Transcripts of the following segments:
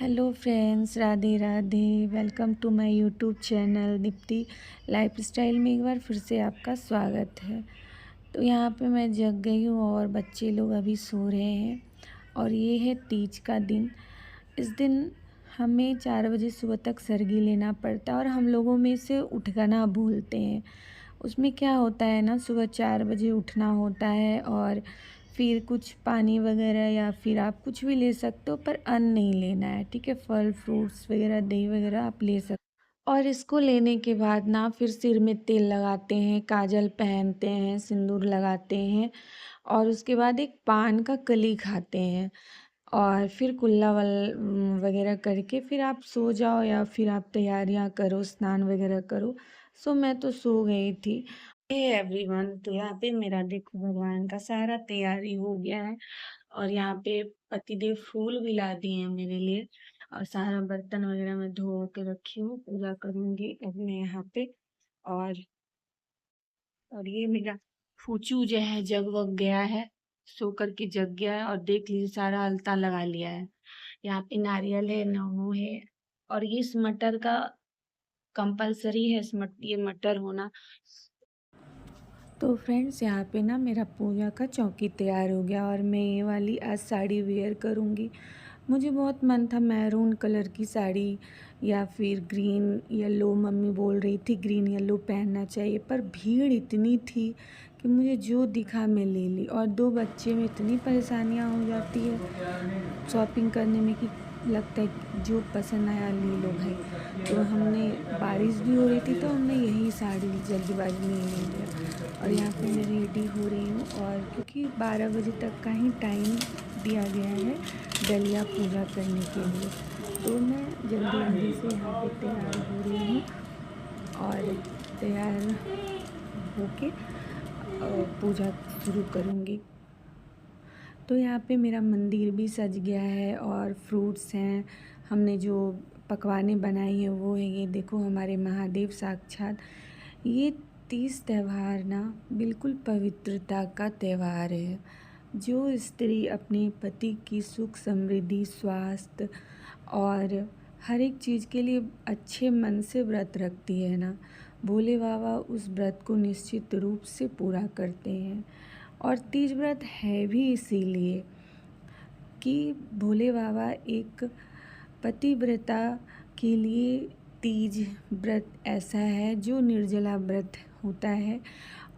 Hello friends, Radhe Radhe. Welcome to my YouTube channel Deepti lifestyle में एक बार फिर से आपका स्वागत है। तो यहाँ पे मैं जग गई हूँ और बच्चे लोग अभी सो रहे हैं और ये है तीज का दिन। इस दिन हमें 4 बजे सुबह तक सरगी लेना पड़ता है और हम लोगों में से उठना भूलते हैं। उसमें क्या होता है ना, सुबह 4 बजे उठना होता है और फिर कुछ पानी वगैरह या फिर आप कुछ भी ले सकते हो, पर अन्न नहीं लेना है, ठीक है। फल फ्रूट्स वगैरह, दही वगैरह आप ले सकते हो। और इसको लेने के बाद ना फिर सिर में तेल लगाते हैं, काजल पहनते हैं, सिंदूर लगाते हैं और उसके बाद एक पान का कली खाते हैं और फिर कुल्ला वगैरह करके फिर आप सो जाओ या फिर आप तैयारियां करो, स्नान वगैरह करो। सो मैं तो सो गई थी। हे एवरीवन, तो यहाँ पे मेरा देखो भगवान का सारा तैयारी हो गया है और यहाँ पे पतिदेव फूल भी ला दिए हैं मेरे लिए और सारा बर्तन वगैरह मैं धो के रखी हूँ, पूजा करूंगी अब मैं यहाँ पे। और ये मेरा फूचू जो है जग वग गया है, सो करके जग गया है और देख लीजिए सारा अलता लगा लिया है। यहाँ पे नारियल है, नींबू है और ये इस मटर का कंपलसरी है, ये मटर होना। तो फ्रेंड्स, यहाँ पे ना मेरा पूजा का चौकी तैयार हो गया और मैं ये वाली आज साड़ी वेयर करूँगी। मुझे बहुत मन था मैरून कलर की साड़ी या फिर ग्रीन येलो, मम्मी बोल रही थी ग्रीन येलो पहनना चाहिए, पर भीड़ इतनी थी कि मुझे जो दिखा मैं ले ली। और 2 बच्चे में इतनी परेशानियाँ हो जाती है शॉपिंग करने में कि लगता है कि जो पसंद आया ले लो भाई। तो हमने, बारिश भी हो रही थी तो हमने यही साड़ी जल्दबाजी में ले लिया और यहाँ पे मैं रेडी हो रही हूँ। और क्योंकि 12 बजे तक का ही टाइम दिया गया है डलिया पूजा करने के लिए, तो मैं जल्दी जल्दी से यहाँ पे तैयार हो रही हूँ और तैयार होके पूजा शुरू करूँगी। तो यहाँ पे मेरा मंदिर भी सज गया है और फ्रूट्स हैं, हमने जो पकवानें बनाई हैं वो है, ये देखो हमारे महादेव साक्षात। ये तीज त्यौहार ना बिल्कुल पवित्रता का त्यौहार है। जो स्त्री अपने पति की सुख समृद्धि, स्वास्थ्य और हर एक चीज़ के लिए अच्छे मन से व्रत रखती है ना, भोले बाबा उस व्रत को निश्चित रूप से पूरा करते हैं। और तीज व्रत है भी इसीलिए कि भोले बाबा एक पतिव्रता के लिए तीज व्रत ऐसा है जो निर्जला व्रत होता है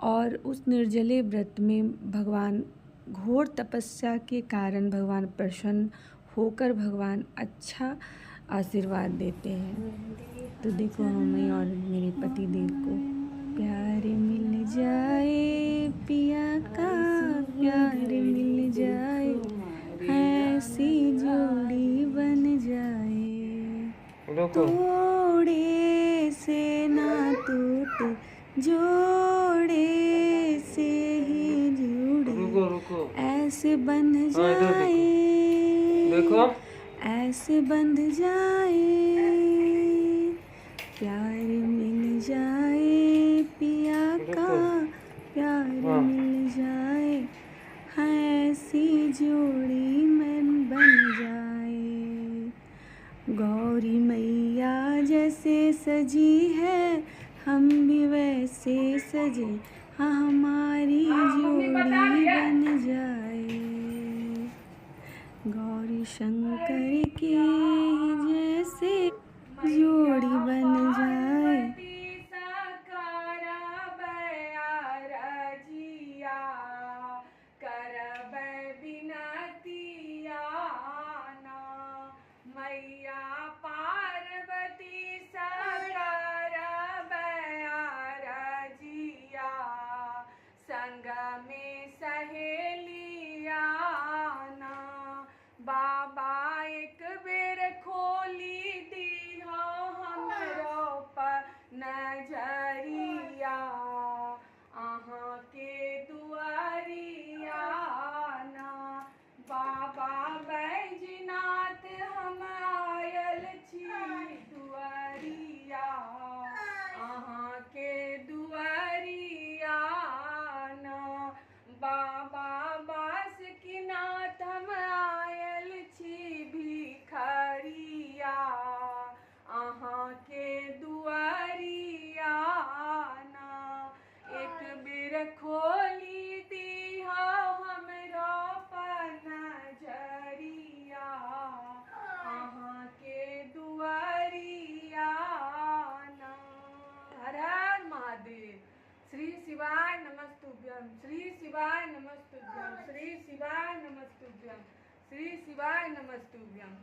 और उस निर्जले व्रत में भगवान घोर तपस्या के कारण भगवान प्रसन्न होकर भगवान अच्छा आशीर्वाद देते हैं। तो देखो हमें और मेरे पति देव को प्यार मिल जाए, पिया का प्यार मिल जाए, ऐसी जोड़ी बन जाए, तोड़े से ना टूटे, जोड़े से ही जुड़े, ऐसे बंध जाए, देखो ऐसे बंध जाए, प्यार मिल जाए, पिया का प्यार मिल जाए, ऐसी जोड़ी मन बन जाए। गौरी मैया जैसे सजी है हम भी वैसे सजे, हाँ हमारी जोड़ी बन जाए। गौरी शंकर के जैसे जोड़ी बन जाए। मैया पार्वती सकर बयारजिया, संग में सहेलिया ना, बाबा एक बेर खोली दी हो हमरो पर नजरिया, अहाँ के दुआरिया ना, बाबा बैजनाथ हम आयल छी दुआरिया, अहाँ के दुआरिया ना, बाबा बासुकीनाथ हम आयल छी भिखरिया, नमस्तुभ्यं।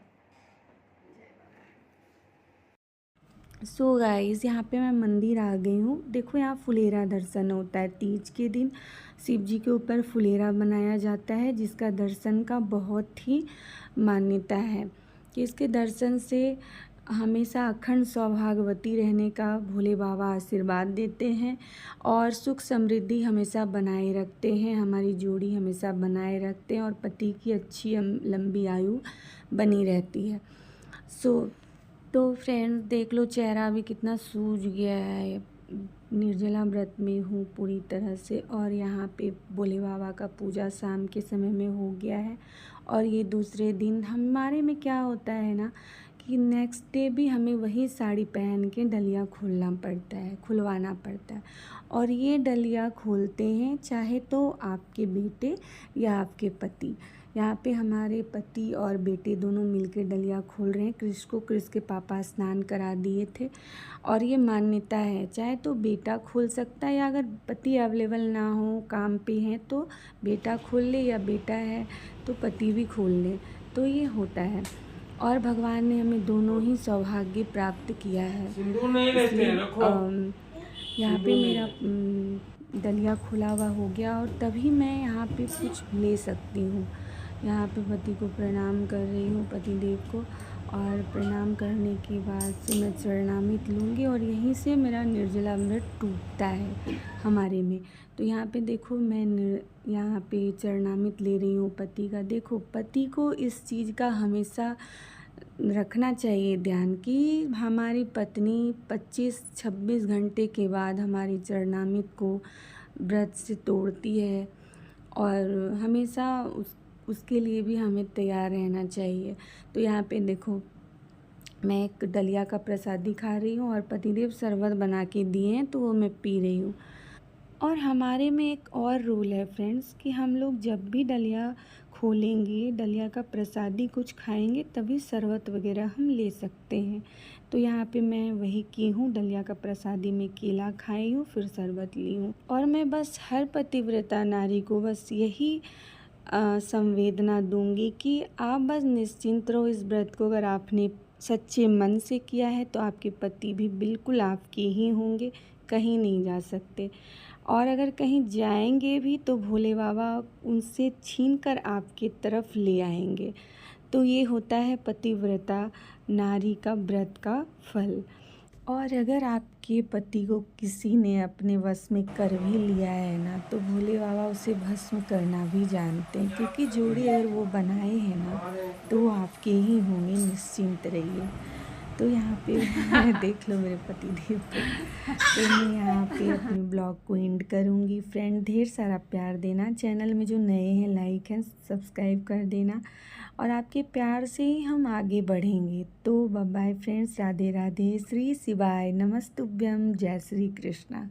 सो गाइस, यहाँ पे मैं मंदिर आ गई हूँ। देखो यहाँ फुलेरा दर्शन होता है तीज के दिन। शिव जी के ऊपर फुलेरा बनाया जाता है, जिसका दर्शन का बहुत ही मान्यता है कि इसके दर्शन से हमेशा अखंड सौभाग्यवती रहने का भोले बाबा आशीर्वाद देते हैं और सुख समृद्धि हमेशा बनाए रखते हैं, हमारी जोड़ी हमेशा बनाए रखते हैं और पति की अच्छी लंबी आयु बनी रहती है। तो फ्रेंड्स देख लो, चेहरा भी कितना सूज गया है। निर्जला व्रत में हूँ पूरी तरह से, और यहाँ पे भोले बाबा का पूजा शाम के समय में हो गया है। और ये दूसरे दिन हमारे में क्या होता है ना कि नेक्स्ट डे भी हमें वही साड़ी पहन के डलिया खुलवाना पड़ता है। और ये डलिया खोलते हैं चाहे तो आपके बेटे या आपके पति। यहाँ पे हमारे पति और बेटे दोनों मिलकर डलिया खोल रहे हैं। क्रिश के पापा स्नान करा दिए थे और ये मान्यता है, चाहे तो बेटा खोल सकता है या अगर पति अवेलेबल ना हो, काम पे हैं, तो बेटा खोल ले, या बेटा है तो पति भी खोल ले। तो ये होता है और भगवान ने हमें दोनों ही सौभाग्य प्राप्त किया है। यहाँ पे मेरा डलिया खुला हुआ हो गया और तभी मैं यहाँ पे कुछ ले सकती हूँ। यहाँ पे पति को प्रणाम कर रही हूँ, पति देव को, और प्रणाम करने के बाद से मैं चरणामृत लूँगी और यहीं से मेरा निर्जला व्रत टूटता है हमारे में। तो यहाँ पे देखो मैं यहाँ पे चरणामृत ले रही हूँ पति का। देखो पति को इस चीज़ का हमेशा रखना चाहिए ध्यान कि हमारी पत्नी 25-26 घंटे के बाद हमारी चरणामृत को व्रत से तोड़ती है और हमेशा उसके लिए भी हमें तैयार रहना चाहिए। तो यहाँ पे देखो मैं एक दलिया का प्रसादी खा रही हूँ और पतिदेव शरबत बना के दिए हैं तो वो मैं पी रही हूँ। और हमारे में एक और रूल है फ्रेंड्स कि हम लोग जब भी डलिया खोलेंगे, डलिया का प्रसादी कुछ खाएंगे, तभी शरबत वगैरह हम ले सकते हैं। तो यहाँ पे मैं वही की हूँ, डलिया का प्रसादी में केला खाई हूँ, फिर शरबत ली हूँ। और मैं बस हर पतिव्रता नारी को बस यही संवेदना दूंगी कि आप बस निश्चिंत रहो। इस व्रत को अगर आपने सच्चे मन से किया है तो आपके पति भी बिल्कुल आपके ही होंगे, कहीं नहीं जा सकते। और अगर कहीं जाएंगे भी तो भोले बाबा उनसे छीन कर आपके तरफ ले आएंगे। तो ये होता है पतिव्रता नारी का व्रत का फल। और अगर आपके पति को किसी ने अपने वश में कर भी लिया है ना, तो भोले बाबा उसे भस्म करना भी जानते हैं, क्योंकि जोड़ी अगर वो बनाए हैं ना तो वो आपके ही होंगे, निश्चिंत रहिए। तो यहाँ पे देख लो मेरे पति देव को। तो मैं यहाँ पे अपने ब्लॉग को एंड करूँगी। फ्रेंड ढेर सारा प्यार देना, चैनल में जो नए हैं लाइक हैं सब्सक्राइब कर देना, और आपके प्यार से ही हम आगे बढ़ेंगे। तो bye bye friends, Radhe Radhe, Shri Shivay नमस्तुभ्यम, जय श्री कृष्णा।